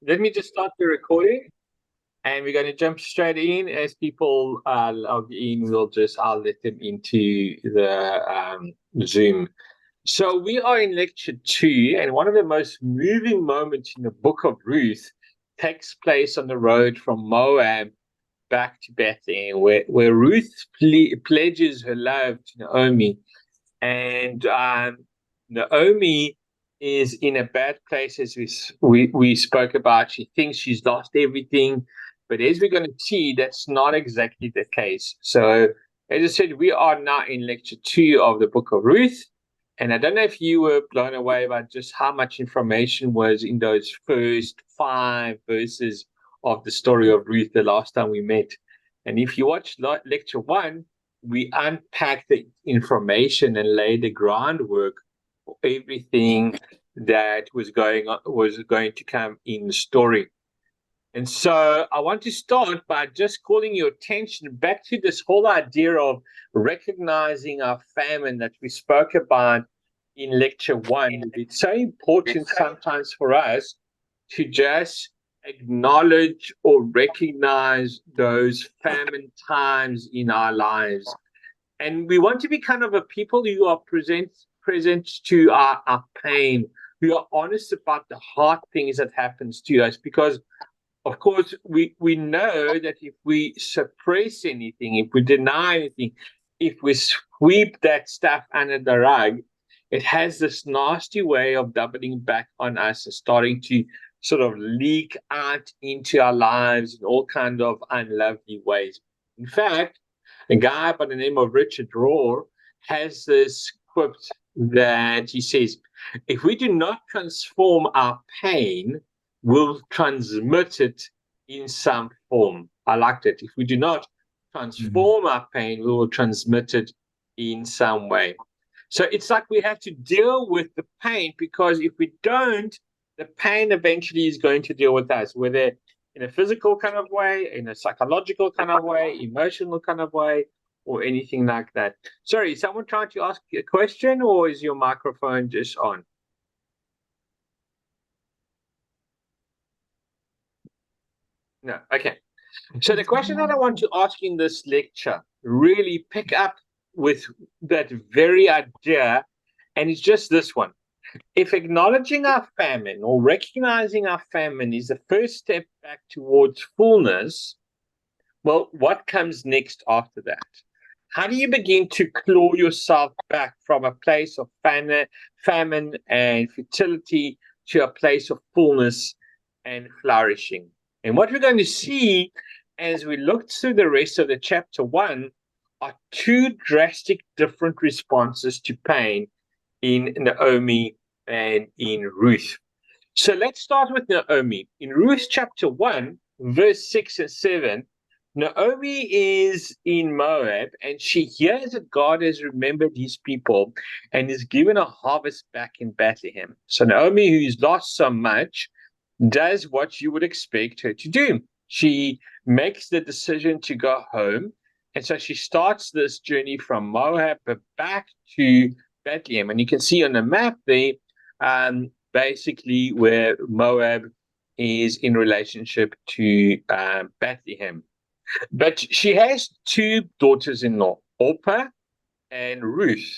Let me just start the recording, and we're going to jump straight in. As people log in, I'll let them into the Zoom. So we are in lecture 2, and one of the most moving moments in the book of Ruth takes place on the road from Moab back to Bethlehem, where Ruth pledges her love to Naomi, and Naomi is in a bad place, as we spoke about. She thinks she's lost everything, but as we're going to see, that's not exactly the case. So, as I said, we are now in lecture 2 of the book of Ruth, and I don't know if you were blown away by just how much information was in those first 5 verses of the story of Ruth the last time we met. And if you watched lecture 1, we unpack the information and lay the groundwork for everything that was going to come in the story. And so I want to start by just calling your attention back to this whole idea of recognizing our famine that we spoke about in lecture 1. It's so important sometimes for us to just acknowledge or recognize those famine times in our lives. And we want to be kind of a people who are present to our pain, who are honest about the hard things that happens to us. Because, of course, we know that if we suppress anything, if we deny anything, if we sweep that stuff under the rug, it has this nasty way of doubling back on us and starting to sort of leak out into our lives in all kinds of unlovely ways. In fact, a guy by the name of Richard Rohr has this quote that he says, if we do not transform our pain, we'll transmit it in some form. I like that. If we do not transform our pain, we will transmit it in some way. So it's like we have to deal with the pain, because if we don't, the pain eventually is going to deal with us, whether in a physical kind of way, in a psychological kind of way, emotional kind of way, or anything like that. Sorry, is someone trying to ask a question, or is your microphone just on? No, okay. So the question that I want to ask in this lecture really pick up with that very idea, and it's just this one. If acknowledging our famine or recognizing our famine is the first step back towards fullness, well, what comes next after that? How do you begin to claw yourself back from a place of famine and fertility to a place of fullness and flourishing? And what we're going to see as we look through the rest of the chapter 1 are 2 drastic different responses to pain in Naomi and in Ruth. So let's start with Naomi. In Ruth chapter 1, verse 6 and 7, Naomi is in Moab, and she hears that God has remembered his people and is given a harvest back in Bethlehem. So Naomi, who's lost so much, does what you would expect her to do. She makes the decision to go home, and so she starts this journey from Moab back to Bethlehem. And you can see on the map there, basically where Moab is in relationship to Bethlehem. But she has 2 daughters-in-law, Orpah and Ruth,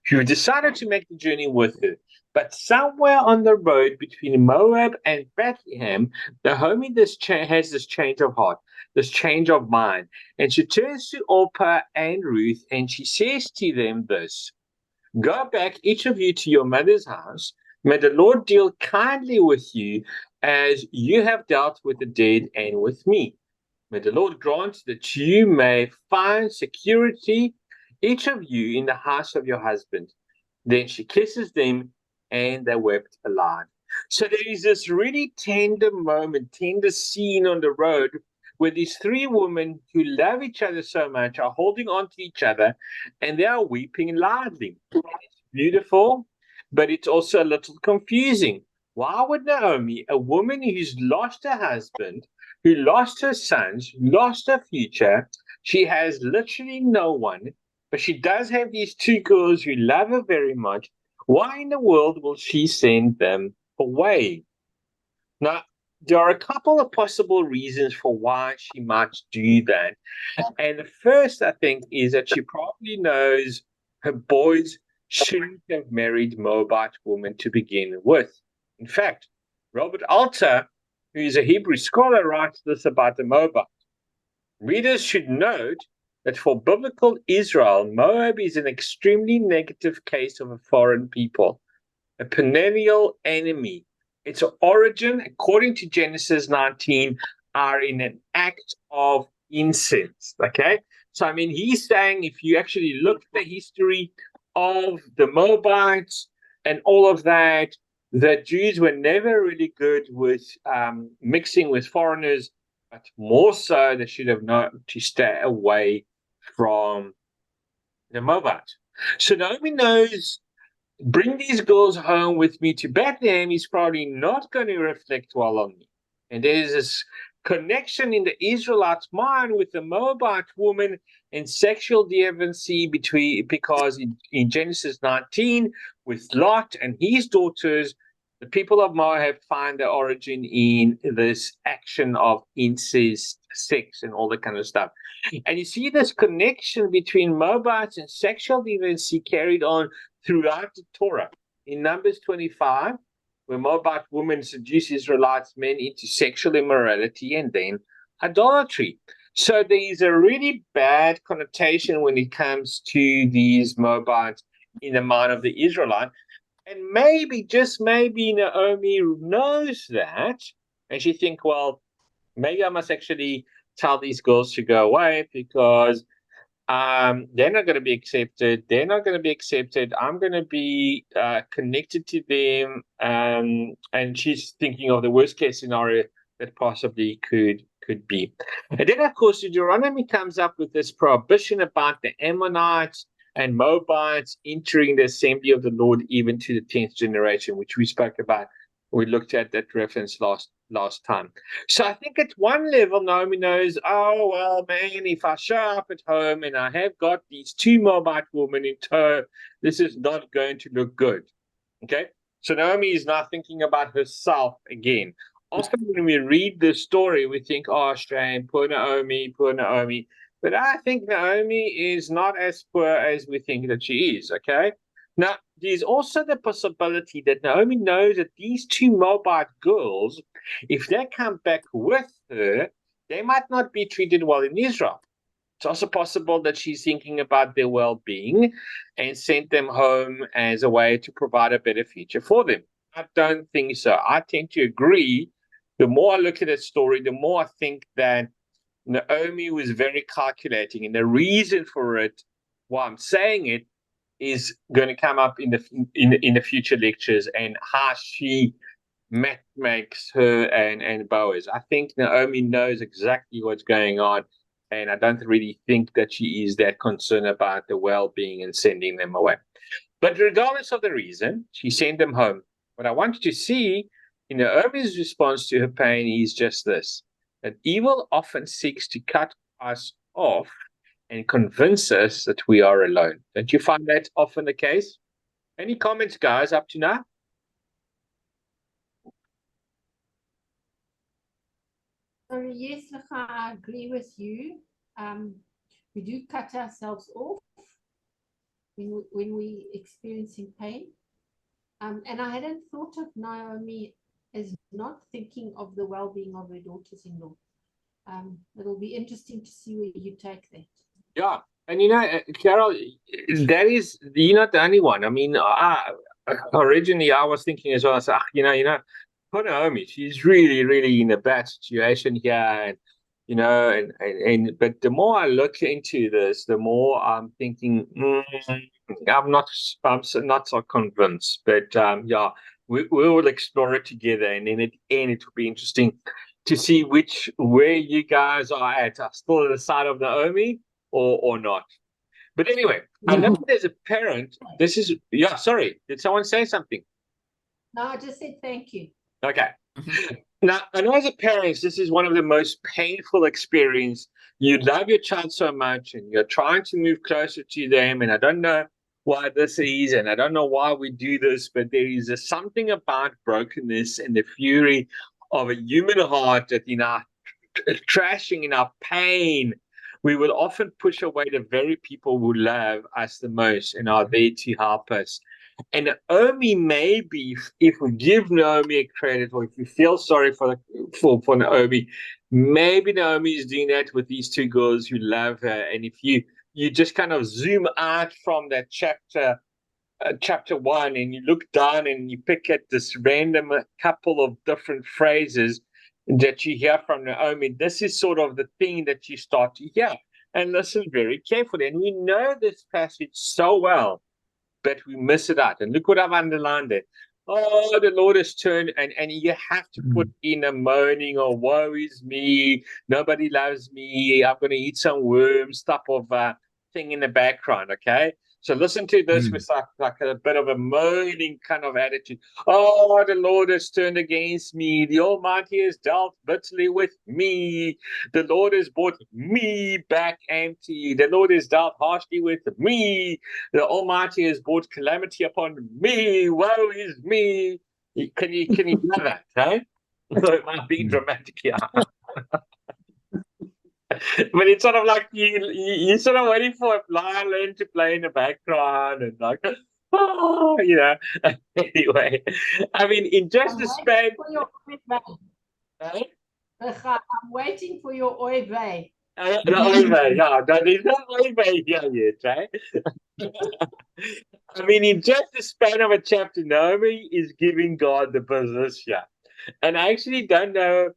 who decided to make the journey with her. But somewhere on the road between Moab and Bethlehem, Naomi has this change of heart, this change of mind. And she turns to Orpah and Ruth, and she says to them this, go back, each of you, to your mother's house. May the Lord deal kindly with you as you have dealt with the dead and with me. May the Lord grant that you may find security, each of you, in the house of your husband. Then she kisses them, and they wept aloud. So there is this really tender moment, tender scene on the road where these 3 women who love each other so much are holding on to each other, and they are weeping loudly. It's beautiful, but it's also a little confusing. Why would Naomi, a woman who's lost her husband, who lost her sons, lost her future, she has literally no one, but she does have these 2 girls who love her very much, why in the world will she send them away? Now, there are a couple of possible reasons for why she might do that. And the first, I think, is that she probably knows her boys shouldn't have married Moabite women to begin with. In fact, Robert Alter, who is a Hebrew scholar, writes this about the Moabites. Readers should note that for biblical Israel, Moab is an extremely negative case of a foreign people, a perennial enemy. Its origin, according to Genesis 19, are in an act of incense. Okay, so I mean, he's saying if you actually look at the history of the Moabites and all of that, the Jews were never really good with mixing with foreigners, but more so they should have known to stay away from the Moabites. So Naomi knows bring these girls home with me to Bethlehem is probably not going to reflect well on me. And there's this connection in the Israelites' mind with the Moabite woman and sexual deviancy because in Genesis 19, with Lot and his daughters, the people of Moab find their origin in this action of incest, sex, and all that kind of stuff. And you see this connection between Moabites and sexual deviancy carried on throughout the Torah. In Numbers 25, where Moabite women seduce Israelites men into sexual immorality and then idolatry. So there is a really bad connotation when it comes to these Moabites in the mind of the Israelite. And maybe, just maybe, Naomi knows that. And she thinks, well, maybe I must actually tell these girls to go away because they're not going to be accepted. They're not going to be accepted. I'm going to be connected to them. And she's thinking of the worst case scenario that possibly could be. And then, of course, Deuteronomy comes up with this prohibition about the Ammonites and Moabites entering the assembly of the Lord even to the 10th generation, which we spoke about. We looked at that reference last time. So I think at one level, Naomi knows, oh, well, man, if I show up at home and I have got these two Moabite women in tow, this is not going to look good. Okay? So Naomi is now thinking about herself again. Often when we read this story, we think, oh, shame, poor Naomi, poor Naomi. But I think Naomi is not as poor as we think that she is, okay? Now, there's also the possibility that Naomi knows that these two Moabite girls, if they come back with her, they might not be treated well in Israel. It's also possible that she's thinking about their well-being and sent them home as a way to provide a better future for them. I don't think so. I tend to agree. The more I look at that story, the more I think that Naomi was very calculating. And the reason for it, why I'm saying it, is going to come up in the future lectures and how she makes her and Boaz. I think Naomi knows exactly what's going on, and I don't really think that she is that concerned about the well-being and sending them away. But regardless of the reason, she sent them home. What I want you to see in Naomi's response to her pain is just this, that evil often seeks to cut us off and convince us that we are alone. Don't you find that often the case? Any comments, guys, up to now? Yes, I agree with you. We do cut ourselves off when we experiencing pain. And I hadn't thought of Naomi as not thinking of the well-being of her daughters-in-law. It'll be interesting to see where you take that. Yeah, and Carol, that is, you're not the only one. I mean, originally I was thinking as well. I said, poor Naomi, she's really, really in a bad situation here, and but the more I look into this, the more I'm thinking, I'm not so convinced. But yeah, we will explore it together, and then at the end, it will be interesting to see where you guys are at. Are still at the side of Naomi or not? But anyway, I know that as a parent, sorry, did someone say something? No, I just said thank you. Okay. Now, I know as a parent, this is one of the most painful experiences. You love your child so much and you're trying to move closer to them. And I don't know why this is, and I don't know why we do this, but there is something about brokenness and the fury of a human heart that in our trashing, in our pain, we will often push away the very people who love us the most and are there to help us. And Naomi, maybe if we give Naomi a credit, or if we feel sorry for Naomi, maybe Naomi is doing that with these two girls who love her. And if you just kind of zoom out from that chapter 1, and you look down and you pick at this random couple of different phrases that you hear from Naomi, this is sort of the thing that you start to hear. And listen very carefully. And we know this passage so well, but we miss it out. And look what I've underlined there. Oh, the Lord has turned, and you have to put in a moaning or woe is me, nobody loves me, I'm going to eat some worms type of thing in the background, okay? So listen to this with like a bit of a moaning kind of attitude. Oh, the Lord has turned against me. The Almighty has dealt bitterly with me. The Lord has brought me back empty. The Lord has dealt harshly with me. The Almighty has brought calamity upon me. Woe is me. Can you hear that, right? It might be dramatic here. But it's sort of like you sort of waiting for a violin to play in the background and like, oh, Anyway, I mean, in just a span. I'm waiting for your oy vey. The oy vey, yeah. There's no oy vey here yet, right? I mean, in just the span of a chapter, Naomi is giving God the business here. And I actually don't know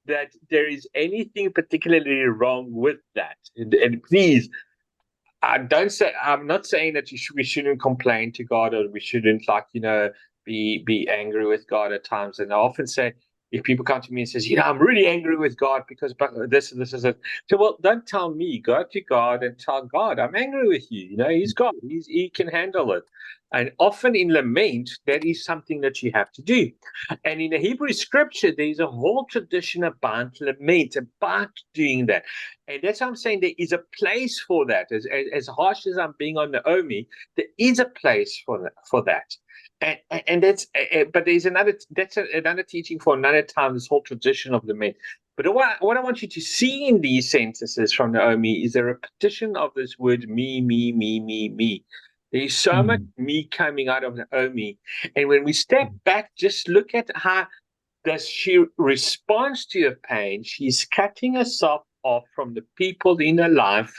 that there is anything particularly wrong with that. And please, I'm not saying that we shouldn't complain to God, or we shouldn't be angry with God at times. And I often say, if people come to me and says, I'm really angry with God because this and this is it. So, well, don't tell me. Go to God and tell God, I'm angry with you. He's God. He can handle it. And often in lament, that is something that you have to do. And in the Hebrew scripture, there's a whole tradition about lament, about doing that. And that's what I'm saying. There is a place for that. As harsh as I'm being on Naomi, there is a place for that. And that's, but there's another teaching for another time, this whole tradition of lament. But what I want you to see in these sentences from Naomi is a repetition of this word me, me, me, me, me. There's so much me coming out of Naomi. And when we step back, just look at how does she respond to her pain. She's cutting herself off from the people in her life,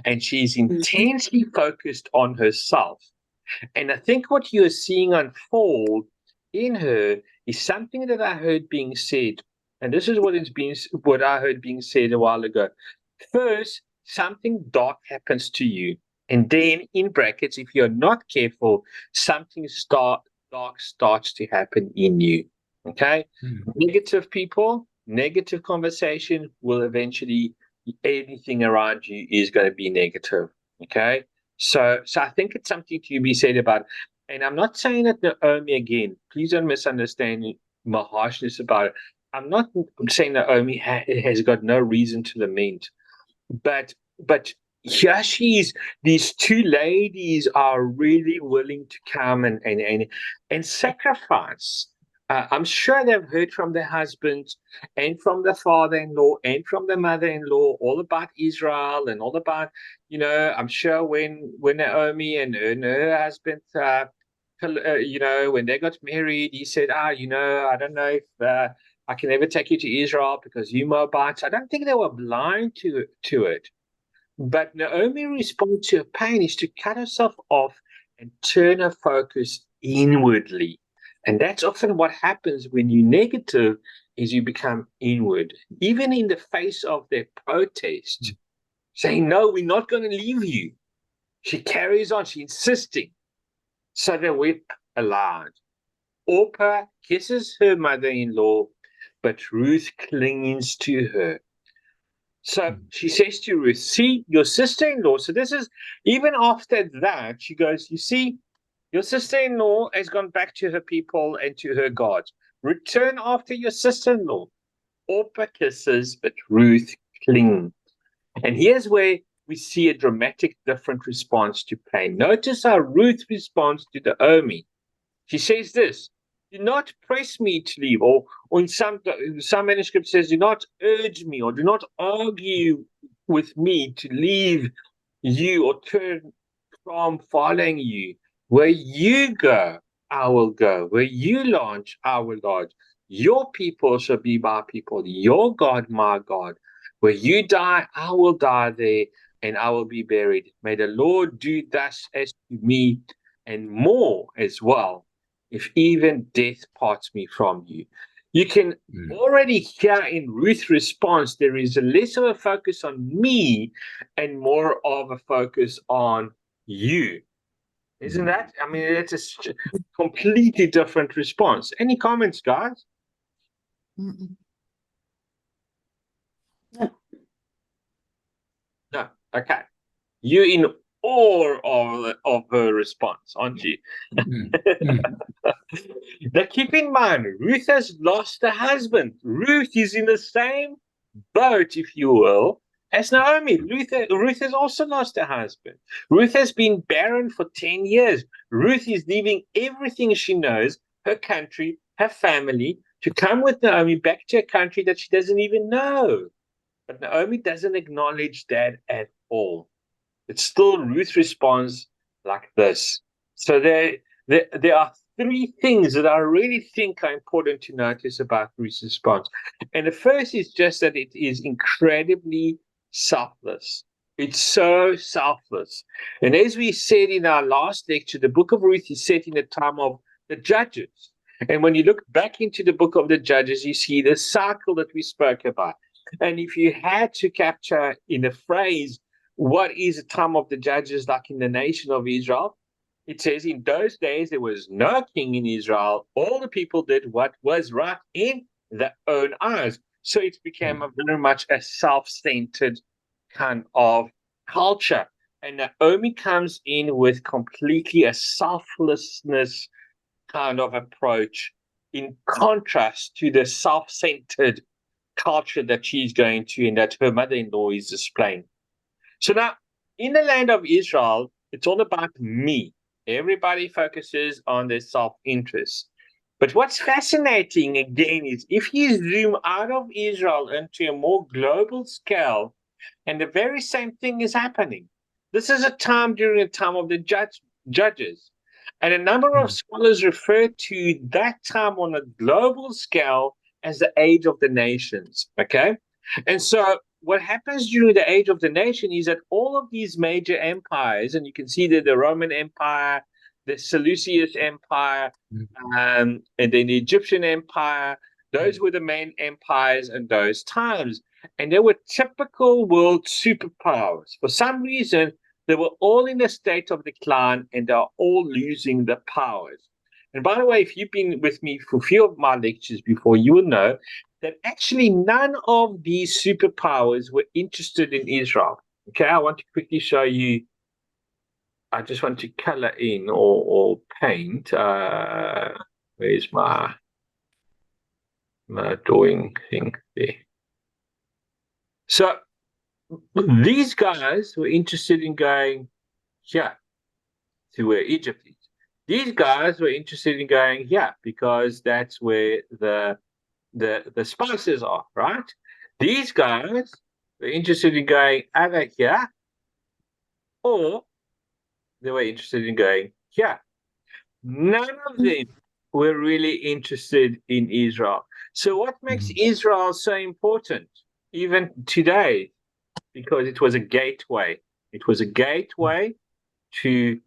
and she's intensely focused on herself. And I think what you're seeing unfold in her is something that I heard being said. And this is what I heard being said a while ago. First, something dark happens to you. And then, in brackets, if you're not careful, something dark starts to happen in you. Okay? Negative people, negative conversation will eventually, anything around you is going to be negative. Okay? So I think it's something to be said about it. And I'm not saying that Naomi, again, please don't misunderstand my harshness about it. I'm not saying Naomi has got no reason to lament. But here these two ladies are really willing to come and sacrifice. I'm sure they've heard from their husbands and from the father-in-law and from the mother-in-law all about Israel and all about, I'm sure when Naomi and her husband, when they got married, he said, I don't know if I can ever take you to Israel because you Moabites. I don't think they were blind to it. But Naomi responds to her pain is to cut herself off and turn her focus inwardly. And that's often what happens when you're negative, is you become inward. Even in the face of their protest, saying, no, we're not going to leave you. She carries on, she's insisting. So they weep aloud. Orpah kisses her mother-in-law, but Ruth clings to her. So she says to Ruth, see, your sister-in-law. So this is, even after that, she goes, you see, your sister-in-law has gone back to her people and to her gods. Return after your sister-in-law. Orpah kisses, but Ruth clings. And here's where we see a dramatic different response to pain. Notice how Ruth responds to Naomi. She says this, do not press me to leave, or in some manuscript says, do not urge me, or do not argue with me to leave you or turn from following you. Where you go, I will go. Where you launch, I will launch. Your people shall be my people, your God, my God. Where you die, I will die there, and I will be buried. May the Lord do thus as to me, and more as well, if even death parts me from you. You can already hear in Ruth's response, there is a less of a focus on me and more of a focus on you. Isn't that? I mean, it's a completely different response. Any comments, guys? No. Okay. You're in awe of her response, aren't you? Now, keep in mind, Ruth has lost a husband. Ruth is in the same boat, if you will, as Naomi. Ruth has also lost a husband. Ruth has been barren for 10 years. Ruth is leaving everything she knows, her country, her family, to come with Naomi back to a country that she doesn't even know. But Naomi doesn't acknowledge that at all. It's still Ruth responds like this. So there are three things that I really think are important to notice about Ruth's response. And the first is just that it is incredibly selfless. It's so selfless. And as we said in our last lecture, the book of Ruth is set in the time of the judges. And when you look back into the book of the judges, you see the cycle that we spoke about. And if you had to capture in a phrase what is the time of the judges like in the nation of Israel, it says in those days there was no king in Israel. All the people did what was right in their own eyes. So it became very much a self-centered kind of culture. And Naomi comes in with completely a selflessness kind of approach in contrast to the self-centered culture that she's going to and that her mother-in-law is displaying. So now, in the land of Israel, it's all about me. Everybody focuses on their self-interest. But what's fascinating again is if you zoom out of Israel into a more global scale, and the very same thing is happening. This is a time during the time of the judges. And a number of scholars refer to that time on a global scale as the age of the nations. Okay. And so what happens during the age of the nation is that all of these major empires, and you can see that the Roman Empire, the Seleucid Empire, and then the Egyptian Empire, those were the main empires in those times. And they were typical world superpowers. For some reason, they were all in a state of decline and they're all losing their powers. And by the way, if you've been with me for a few of my lectures before, you will know that actually none of these superpowers were interested in Israel. Okay, I want to quickly show you. I just want to color in or paint. Where's my drawing thing there? So these guys were interested in going here to where Egypt is. These guys were interested in going here because that's where the spices are, right? These guys were interested in going over here, or they were interested in going here. None of them were really interested in Israel. So what makes Israel so important, even today? Because it was a gateway. It was a gateway to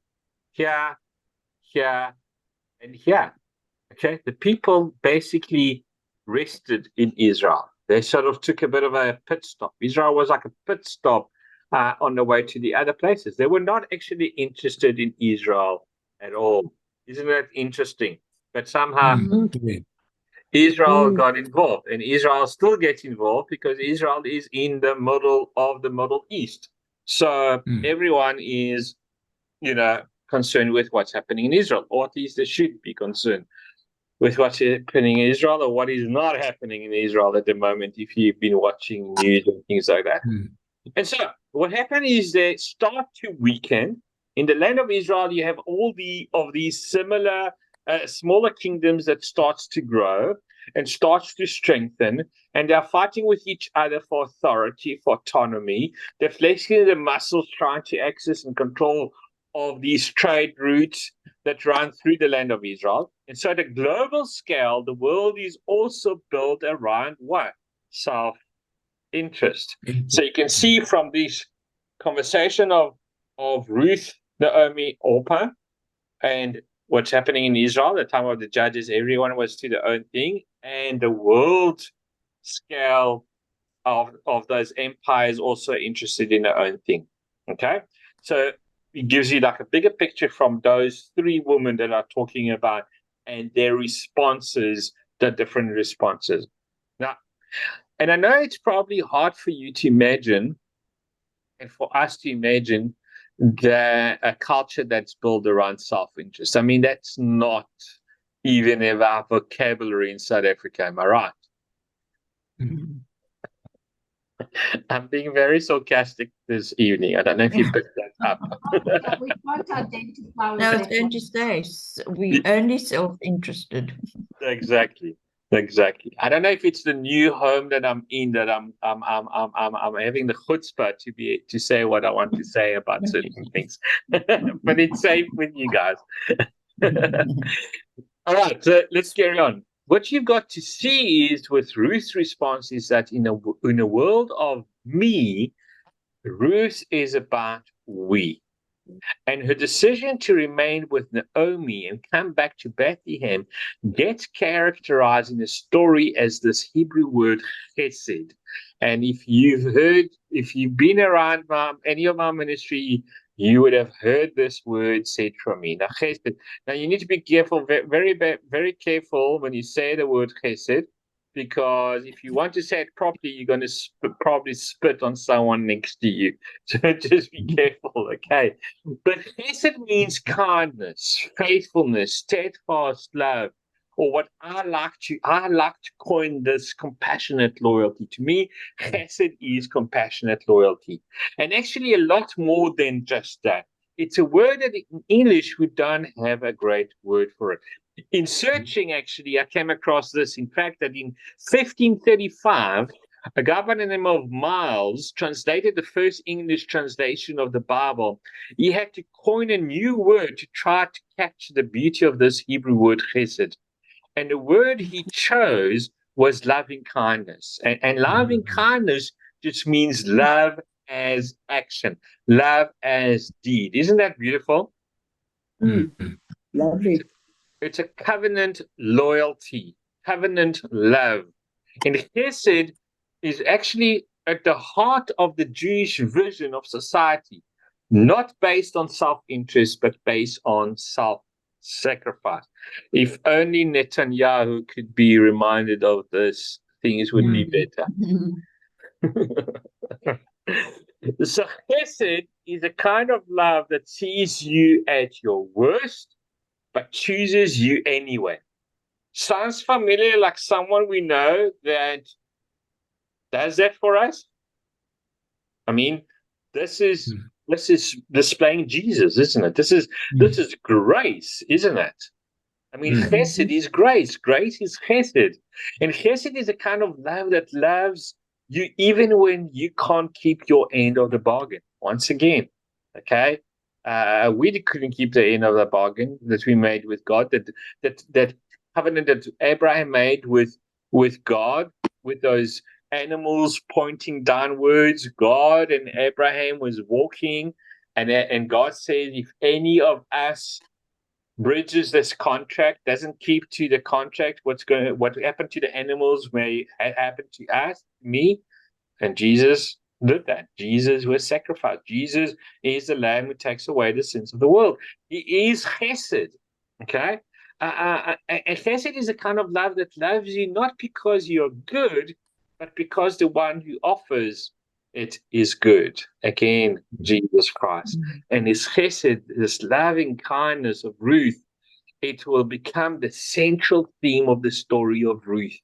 here, here, and here. Okay, the people basically rested in Israel. They sort of took a bit of a pit stop. Israel was like a pit stop on the way to the other places. They were not actually interested in Israel at all. Isn't that interesting? But somehow Israel got involved, and Israel still gets involved because Israel is in the middle of the Middle East. So everyone is, concerned with what's happening in Israel, or at least they should be concerned with what's happening in Israel or what is not happening in Israel at the moment if you've been watching news and things like that. And so what happened is they start to weaken. In the land of Israel, you have all of these similar smaller kingdoms that starts to grow and starts to strengthen, and they're fighting with each other for authority, for autonomy. They're flexing the muscles trying to access and control of these trade routes that run through the land of Israel. And so at a global scale, the world is also built around what? Self-interest. So you can see from this conversation of Ruth, Naomi, Orpah, and what's happening in Israel, the time of the judges, everyone was to their own thing, and the world scale of those empires also interested in their own thing. Okay, so it gives you like a bigger picture from those three women that are talking about and their responses, the different responses. Now, and I know it's probably hard for you to imagine, and for us to imagine, a culture that's built around self-interest. I mean, that's not even in our vocabulary in South Africa, am I right? I'm being very sarcastic this evening. I don't know if you picked that up. We can't identify with No, it's that going one. to stay. We only self-interested. Exactly. I don't know if it's the new home that I'm in that I'm having the chutzpah to say what I want to say about certain things, but it's safe with you guys. All right, so let's carry on. What you've got to see is with Ruth's response is that in a world of me, Ruth is about we. And her decision to remain with Naomi and come back to Bethlehem gets characterized in the story as this Hebrew word chesed. And if you've been around any of my ministry, you would have heard this word said from me. Now, chesed. Now, you need to be careful, very, very careful when you say the word chesed, because if you want to say it properly, you're going to probably spit on someone next to you. So just be careful, okay? But chesed means kindness, faithfulness, steadfast love, or what I like to coin this compassionate loyalty. To me, chesed is compassionate loyalty, and actually a lot more than just that. It's a word that in English we don't have a great word for it. In searching, actually, I came across this. In fact, that in 1535, a guy by the name of Miles translated the first English translation of the Bible. He had to coin a new word to try to capture the beauty of this Hebrew word chesed. And the word he chose was loving kindness. And loving kindness just means love as action, love as deed. Isn't that beautiful? Lovely. It's a covenant loyalty, covenant love. And chesed is actually at the heart of the Jewish vision of society, not based on self-interest, but based on self-sacrifice. If only Netanyahu could be reminded of this, things would be better. So chesed is a kind of love that sees you at your worst, but chooses you anyway. Sounds familiar, like someone we know that does that for us? I mean, this is displaying Jesus, isn't it? This is grace, isn't it? I mean, chesed is grace. Grace is chesed. And chesed is a kind of love that loves you even when you can't keep your end of the bargain. Once again, okay? We couldn't keep the end of the bargain that we made with God, that covenant that Abraham made with God, with those animals pointing downwards. God and Abraham was walking, and God said, if any of us bridges this contract, doesn't keep to the contract, what happened to the animals may happen to us, me. And Jesus did that. Jesus was sacrificed. Jesus is the Lamb who takes away the sins of the world. He is chesed. Okay? And chesed is a kind of love that loves you not because you're good, but because the one who offers it is good. Again, Jesus Christ. And his chesed, this loving kindness of Ruth, it will become the central theme of the story of Ruth.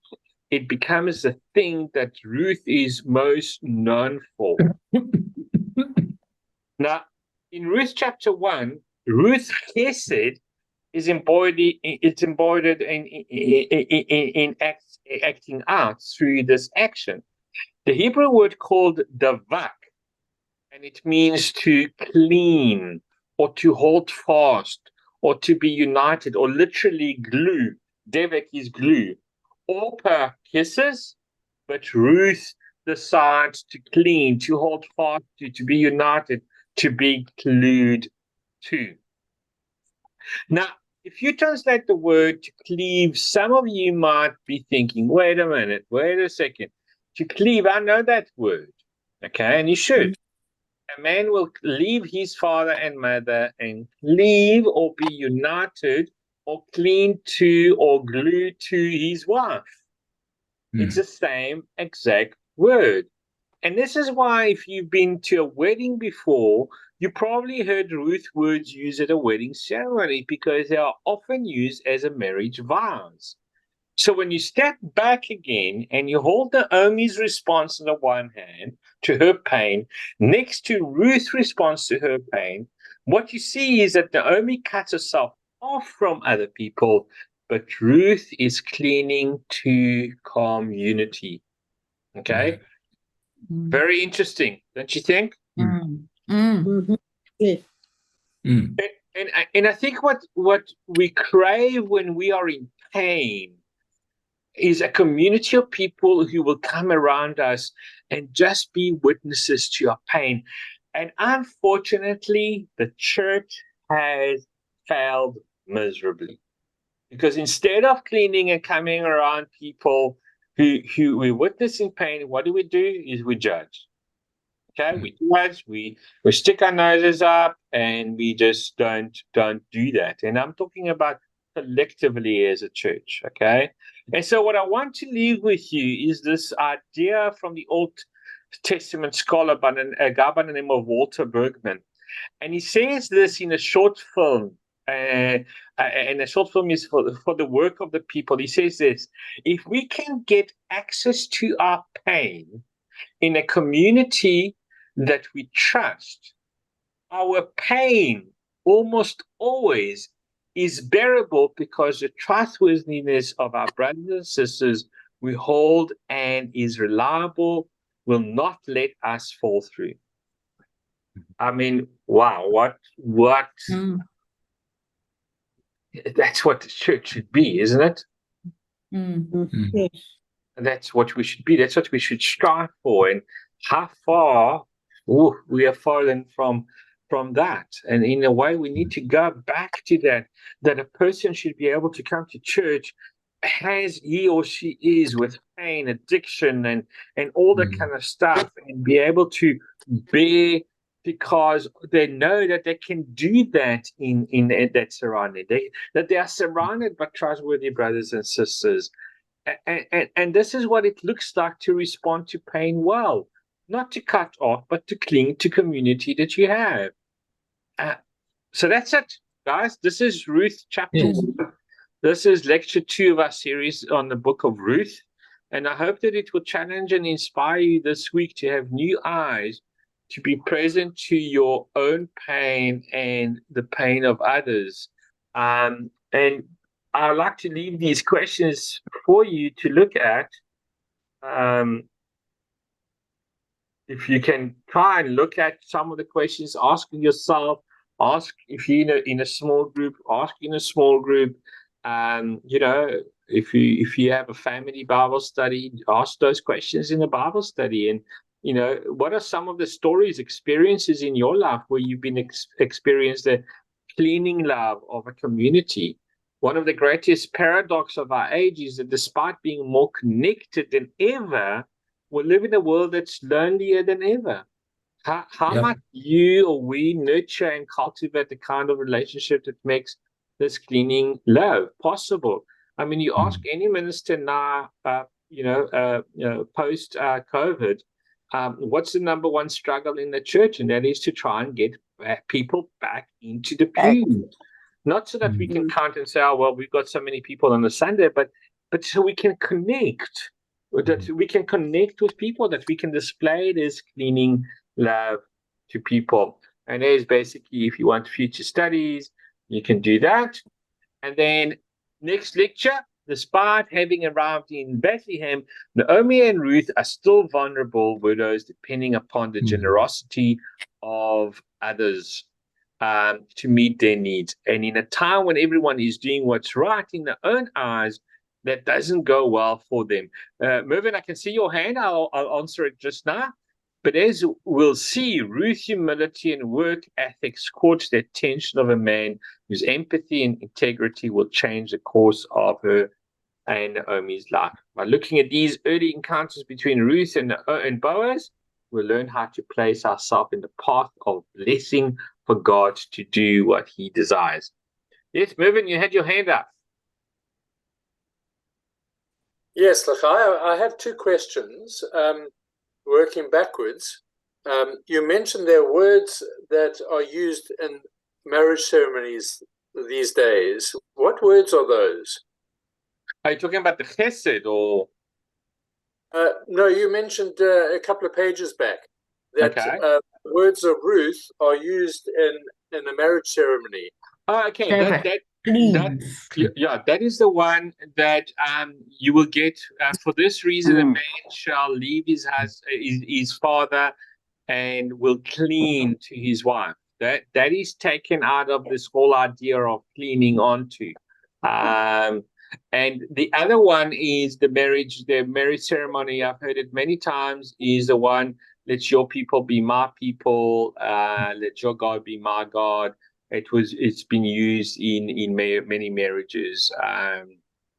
It becomes the thing that Ruth is most known for. Now, in Ruth chapter 1, Ruth chesed is embodied. It's embodied in acting out through this action. The Hebrew word called davak, and it means to clean or to hold fast or to be united or literally glue. Devek is glue. Orpah kisses, but Ruth decides to clean, to hold fast to be united, to be glued to. Now, if you translate the word to cleave, some of you might be thinking, wait a minute, wait a second. To cleave, I know that word. Okay, and you should. A man will leave his father and mother and cleave or be united or cling to or glue to his wife. It's the same exact word. And this is why, if you've been to a wedding before, you probably heard Ruth words used at a wedding ceremony because they are often used as a marriage vows. So when you step back again and you hold Naomi's response on the one hand to her pain next to Ruth's response to her pain, what you see is that Naomi cuts herself off from other people, but Ruth is clinging to community. Okay? Very interesting, don't you think? Yes. And I think what we crave when we are in pain is a community of people who will come around us and just be witnesses to our pain. And unfortunately, the church has failed miserably. Because instead of cleaning and coming around people who we're witnessing pain, what do? Is we judge. Okay, we judge, we stick our noses up, and we just don't do that. And I'm talking about collectively as a church. Okay, and so what I want to leave with you is this idea from the Old Testament scholar a guy by the name of Walter Bergman, and he says this in a short film. And the short film is for the work of the people. He says this: if we can get access to our pain in a community that we trust, our pain almost always is bearable because the trustworthiness of our brothers and sisters we hold and is reliable, will not let us fall through. I mean, wow, what that's what the church should be, isn't it? Yes. That's what we should be. That's what we should strive for. And how far we are fallen from that. And in a way, we need to go back to that a person should be able to come to church as he or she is with pain, addiction, and all that kind of stuff, and be able to bear because they know that they can do that in that surrounding. That they are surrounded by trustworthy brothers and sisters. And this is what it looks like to respond to pain well, not to cut off, but to cling to community that you have. So that's it, guys. This is Ruth chapter 1. This is lecture 2 of our series on the book of Ruth. And I hope that it will challenge and inspire you this week to have new eyes, to be present to your own pain and the pain of others. And I'd like to leave these questions for you to look at. If you can try and look at some of the questions, ask yourself, ask if you're in a small group, ask in a small group. If you have a family Bible study, ask those questions in a Bible study. And what are some of the stories, experiences in your life where you've been experienced the cleaning love of a community? One of the greatest paradox of our age is that despite being more connected than ever, we live in a world that's lonelier than ever. How might you or we nurture and cultivate the kind of relationship that makes this cleaning love possible? I mean, you ask any minister now, post COVID, what's the number one struggle in the church? And that is to try and get people back into the pew. Not so that we can count and say, oh, well, we've got so many people on a Sunday, but so we can connect, that we can connect with people, that we can display this cleaning love to people. And there's basically, if you want future studies, you can do that. And then next lecture, despite having arrived in Bethlehem, Naomi and Ruth are still vulnerable widows, depending upon the generosity of others to meet their needs. And in a time when everyone is doing what's right in their own eyes, that doesn't go well for them. Mervyn, I can see your hand. I'll answer it just now. But as we'll see, Ruth's humility and work ethics caught the attention of a man whose empathy and integrity will change the course of her and Naomi's life. By looking at these early encounters between Ruth and Boaz, we'll learn how to place ourselves in the path of blessing for God to do what he desires. Yes, Mervyn, you had your hand up. Yes, Lachai, I have two questions. Working backwards, you mentioned there are words that are used in marriage ceremonies these days. What words are those? Are you talking about the chesed or? No, you mentioned a couple of pages back that words of Ruth are used in a marriage ceremony. Oh, okay. That is the one that you will get. For this reason, a man shall leave his father and will clean to his wife. That is taken out of this whole idea of cleaning onto. And the other one is the marriage ceremony. I've heard it many times. Is the one, let your people be my people, let your God be my God. It's been used in many marriages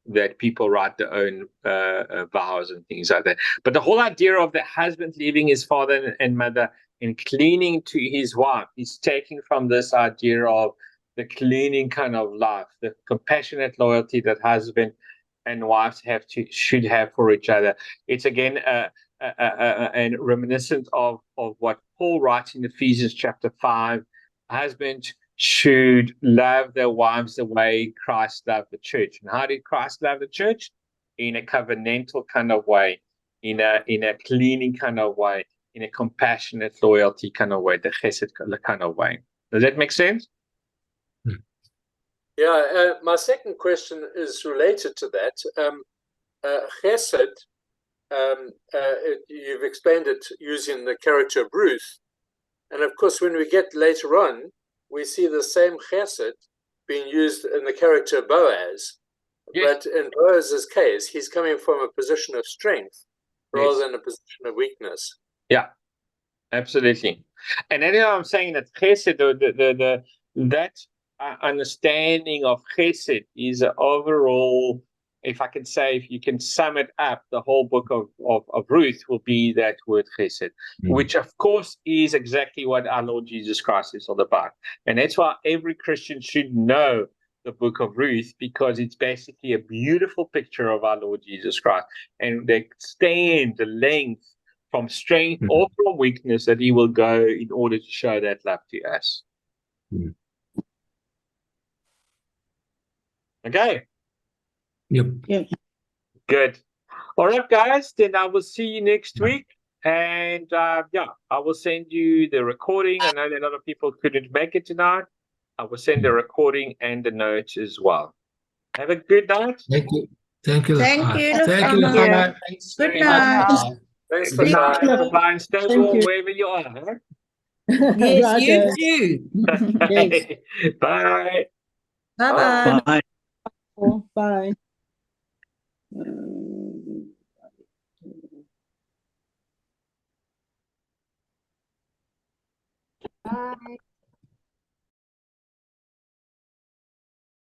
that people write their own vows and things like that. But the whole idea of the husband leaving his father and mother and cleaning to his wife is taken from this idea of the cleaning kind of life, the compassionate loyalty that husband and wives should have for each other. It's again and reminiscent of what Paul writes in Ephesians chapter 5. Husbands should love their wives the way Christ loved the church. And how did Christ love the church? In a covenantal kind of way, in a cleaning kind of way, in a compassionate loyalty kind of way, the chesed kind of way. Does that make sense? Yeah, my second question is related to that. Chesed, you've explained it using the character of Ruth. And of course, when we get later on, we see the same chesed being used in the character of Boaz. Yes. But in Boaz's case, he's coming from a position of strength rather than a position of weakness. Yeah, absolutely. And then I'm saying that chesed, that understanding of chesed is overall, if I can say, if you can sum it up, the whole book of Ruth will be that word chesed, which of course is exactly what our Lord Jesus Christ is all about. And that's why every Christian should know the book of Ruth, because it's basically a beautiful picture of our Lord Jesus Christ. And they stand the length from strength or from weakness that he will go in order to show that love to us. Okay. Yep. Good. All right, guys. Then I will see you next week. And I will send you the recording. I know that a lot of people couldn't make it tonight. I will send the recording and the notes as well. Have a good night. Thank you. Thank you. Thank you. Thank you. Thanks Good very much. night. Thanks Good night. for Bye-bye. Stay warm wherever you are. Huh? Yes, you too. Okay. Bye. Bye-bye. Bye. Bye. Bye.